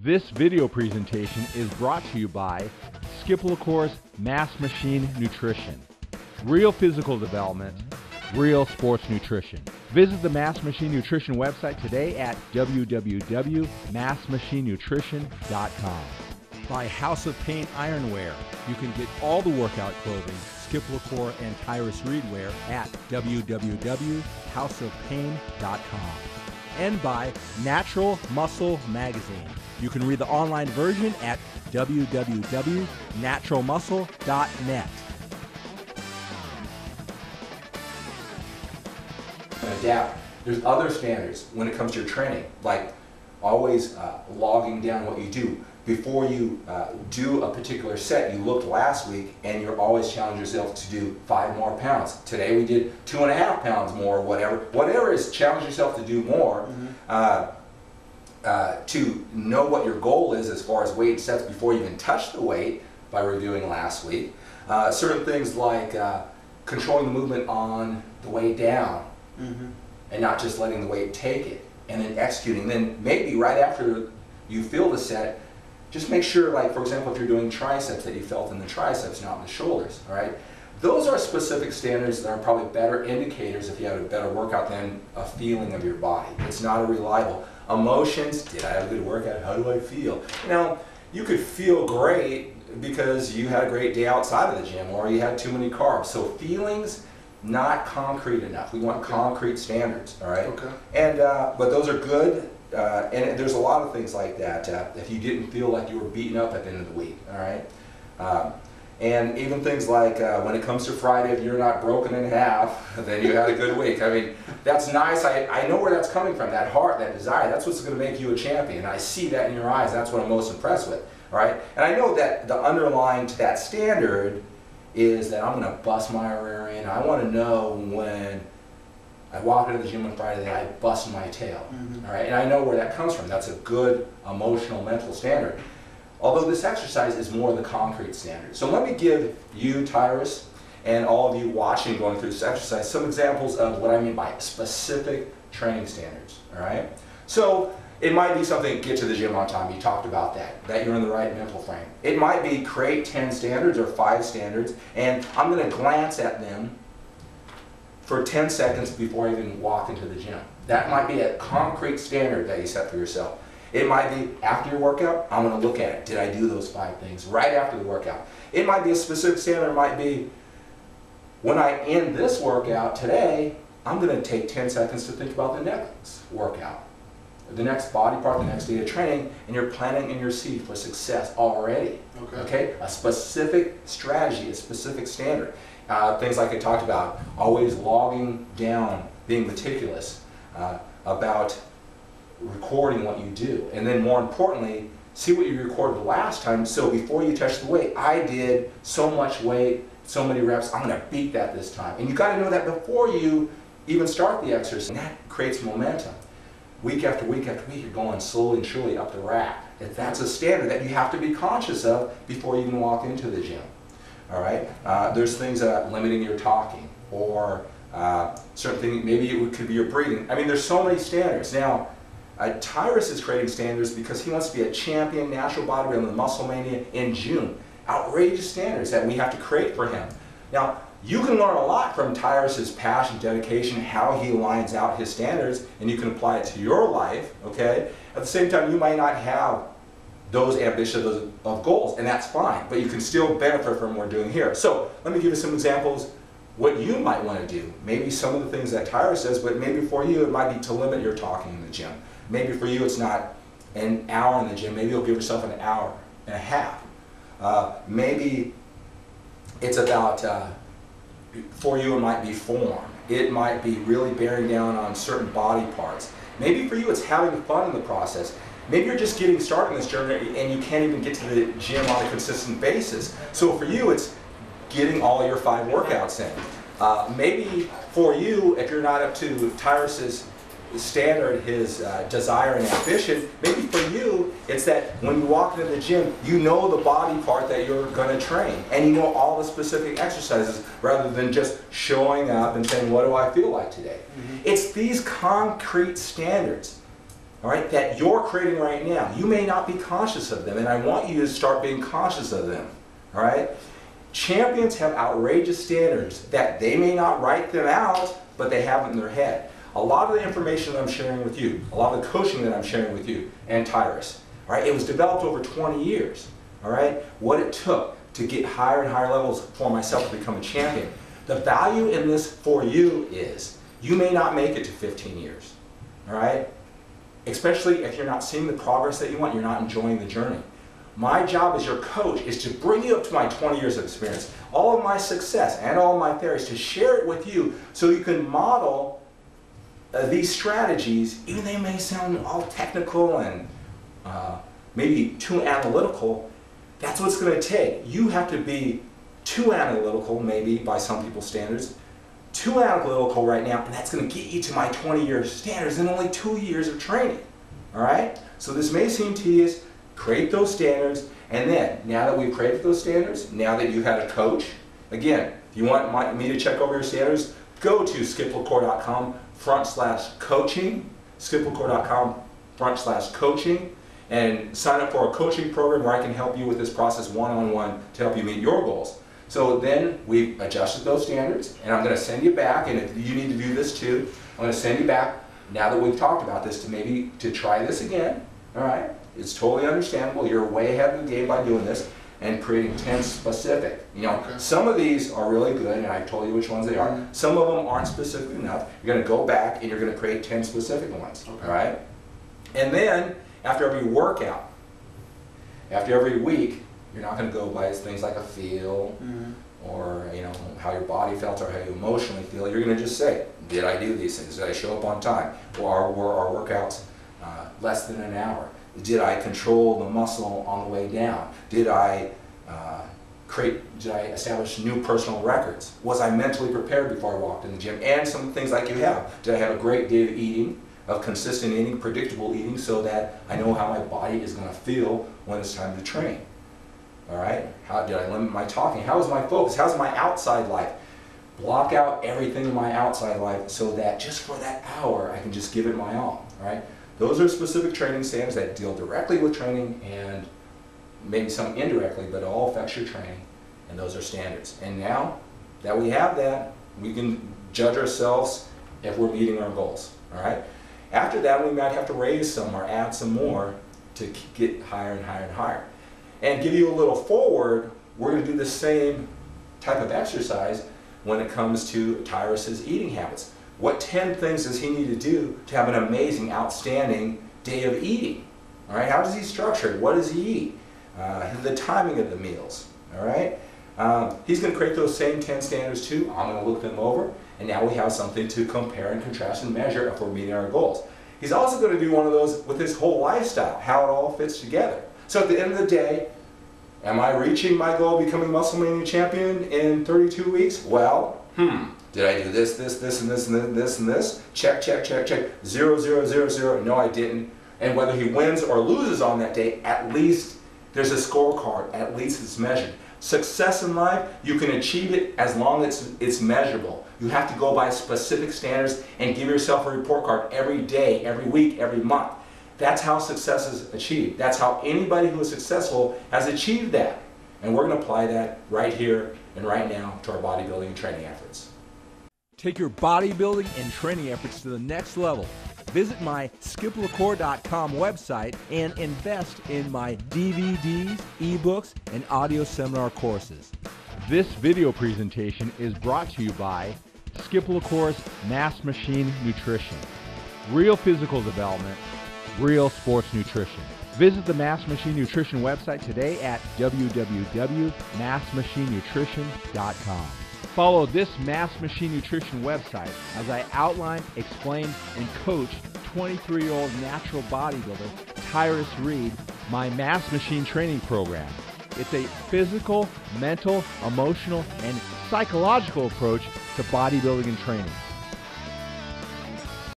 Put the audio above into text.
This video presentation is brought to you by Cour's Mass Machine Nutrition. Real physical development, real sports nutrition. Visit the Mass Machine Nutrition website today at www.massmachinenutrition.com. By House of Pain Ironwear. You can get all the workout clothing, Cour and Tyrus Reed wear at www.houseofpain.com. And by Natural Muscle Magazine. You can read the online version at www.naturalmuscle.net. Adapt. There's other standards when it comes to your training, like always logging down what you do. Before you do a particular set, you looked last week and you're always challenging yourself to do 5 more pounds. Today we did 2.5 pounds more, whatever is challenge yourself to do more. To know what your goal is as far as weight sets before you even touch the weight by reviewing last week. Certain things like controlling the movement on the way down and not just letting the weight take it, and then executing. Then maybe right after you feel the set, just make sure, like for example, if you're doing triceps, that you felt in the triceps, not in the shoulders, all right? Those are specific standards that are probably better indicators if you have a better workout than a feeling of your body. It's not a reliable. Emotions, did I have a good workout? How do I feel? You know, you could feel great because you had a great day outside of the gym or you had too many carbs. So feelings, not concrete enough. We want concrete standards, all right? Okay. And, but those are good. And there's a lot of things like that. If you didn't feel like you were beaten up at the end of the week, all right? And even things like when it comes to Friday, if you're not broken in half, then you had a good week. I mean, that's nice. I know where that's coming from, that heart, that desire. That's what's going to make you a champion. I see that in your eyes. That's what I'm most impressed with, all right? And I know that the underlying to that standard is that I'm going to bust my rear end. I want to know when I walk into the gym on Friday that I bust my tail, all right? And I know where that comes from. That's a good emotional, mental standard. Although this exercise is more the concrete standard. So let me give you, Tyrus, and all of you watching going through this exercise some examples of what I mean by specific training standards, all right? So it might be something, get to the gym on time. You talked about that you're in the right mental frame. It might be create 10 standards or 5 standards, and I'm going to glance at them for 10 seconds before I even walk into the gym. That might be a concrete standard that you set for yourself. It might be after your workout, I'm going to look at it. Did I do those 5 things right after the workout? It might be a specific standard. It might be when I end this workout today, I'm going to take 10 seconds to think about the next workout, the next body part, the next day of training, and you're planting in your seed for success already. Okay? A specific strategy, a specific standard. Things like I talked about, always logging down, being meticulous about recording what you do, and then more importantly, see what you recorded last time. So before you touch the weight, I did so much weight, so many reps, I'm going to beat that this time. And you got to know that before you even start the exercise, and that creates momentum. Week after week after week, you're going slowly and surely up the rack. If that's a standard that you have to be conscious of before you even walk into the gym. All right. There's things limiting your talking, or certain things. Maybe it could be your breathing. I mean, there's so many standards now. Tyrus is creating standards because he wants to be a champion natural bodybuilder in the Muscle Mania in June. Outrageous standards that we have to create for him. Now, you can learn a lot from Tyrus's passion, dedication, how he lines out his standards, and you can apply it to your life, okay? At the same time, you might not have those ambitions of goals, and that's fine, but you can still benefit from what we're doing here. So, let me give you some examples what you might want to do. Maybe some of the things that Tyrus says, but maybe for you it might be to limit your talking in the gym. Maybe for you it's not an hour in the gym, maybe you'll give yourself an hour and a half. Maybe it's about, for you it might be form. It might be really bearing down on certain body parts. Maybe for you it's having fun in the process. Maybe you're just getting started in this journey and you can't even get to the gym on a consistent basis. So for you it's getting all your 5 workouts in. Maybe for you, if you're not up to Tyrus's standard, his desire and ambition, maybe for you, it's that when you walk into the gym, you know the body part that you're going to train, and you know all the specific exercises, rather than just showing up and saying, what do I feel like today? It's these concrete standards, all right, that you're creating right now. You may not be conscious of them, and I want you to start being conscious of them, all right? Champions have outrageous standards that they may not write them out, but they have it in their head. A lot of the information that I'm sharing with you, a lot of the coaching that I'm sharing with you and Tyrus, all right, it was developed over 20 years, all right? What it took to get higher and higher levels for myself to become a champion. The value in this for you is you may not make it to 15 years, all right? Especially if you're not seeing the progress that you want, you're not enjoying the journey. My job as your coach is to bring you up to my 20 years of experience, all of my success and all of my theories, to share it with you so you can model these strategies, even they may sound all technical and maybe too analytical. That's what it's going to take. You have to be too analytical, maybe by some people's standards, too analytical right now, and that's going to get you to my 20-year standards in only 2 years of training. All right? So this may seem tedious. Create those standards, and then, now that we've created those standards, now that you've had a coach, again, if you want me to check over your standards, go to skiplacour.com/coaching, skiplacour.com/coaching, and sign up for a coaching program where I can help you with this process one-on-one to help you meet your goals. So then we've adjusted those standards, and I'm going to send you back, and if you need to do this too, I'm going to send you back, now that we've talked about this, to try this again, all right? It's totally understandable. You're way ahead of the game by doing this and creating 10 specific. You know, some of these are really good, and I've told you which ones they are. Some of them aren't specific enough. You're going to go back and you're going to create 10 specific ones, all right? And then, after every workout, after every week, you're not going to go by things like a feel or, you know, how your body felt or how you emotionally feel. You're going to just say, did I do these things? Did I show up on time? Or were our workouts less than an hour? Did I control the muscle on the way down? Did I establish new personal records? Was I mentally prepared before I walked in the gym? And some things like you have. Did I have a great day of eating, of consistent eating, predictable eating, so that I know how my body is going to feel when it's time to train? All right? How did I limit my talking? How was my focus? How's my outside life? Block out everything in my outside life so that just for that hour I can just give it my all. All right? Those are specific training standards that deal directly with training and maybe some indirectly, but it all affects your training, and those are standards. And now that we have that, we can judge ourselves if we're meeting our goals, all right? After that, we might have to raise some or add some more to get higher and higher and higher. And give you a little forward, we're going to do the same type of exercise when it comes to Tyrus's eating habits. What 10 things does he need to do to have an amazing, outstanding day of eating? All right, how does he structure it? What does he eat? The timing of the meals, all right? He's going to create those same 10 standards too. I'm going to look them over, and now we have something to compare and contrast and measure if we're meeting our goals. He's also going to do one of those with his whole lifestyle, how it all fits together. So at the end of the day, am I reaching my goal of becoming Muscle Mania champion in 32 weeks? Well, did I do this, and this, and this, and this, and this? Check, check, check, check. 0, 0, 0, 0. No, I didn't. And whether he wins or loses on that day, at least there's a scorecard. At least it's measured. Success in life, you can achieve it as long as it's measurable. You have to go by specific standards and give yourself a report card every day, every week, every month. That's how success is achieved. That's how anybody who is successful has achieved that. And we're going to apply that right here and right now to our bodybuilding and training efforts. Take your bodybuilding and training efforts to the next level. Visit my skiplacour.com website and invest in my DVDs, ebooks, and audio seminar courses. This video presentation is brought to you by Skip LaCour's Mass Machine Nutrition. Real physical development, real sports nutrition. Visit the Mass Machine Nutrition website today at www.massmachinenutrition.com. Follow this Mass Machine Nutrition website as I outline, explain, and coach 23-year-old natural bodybuilder Tyrus Reed, my Mass Machine training program. It's a physical, mental, emotional, and psychological approach to bodybuilding and training.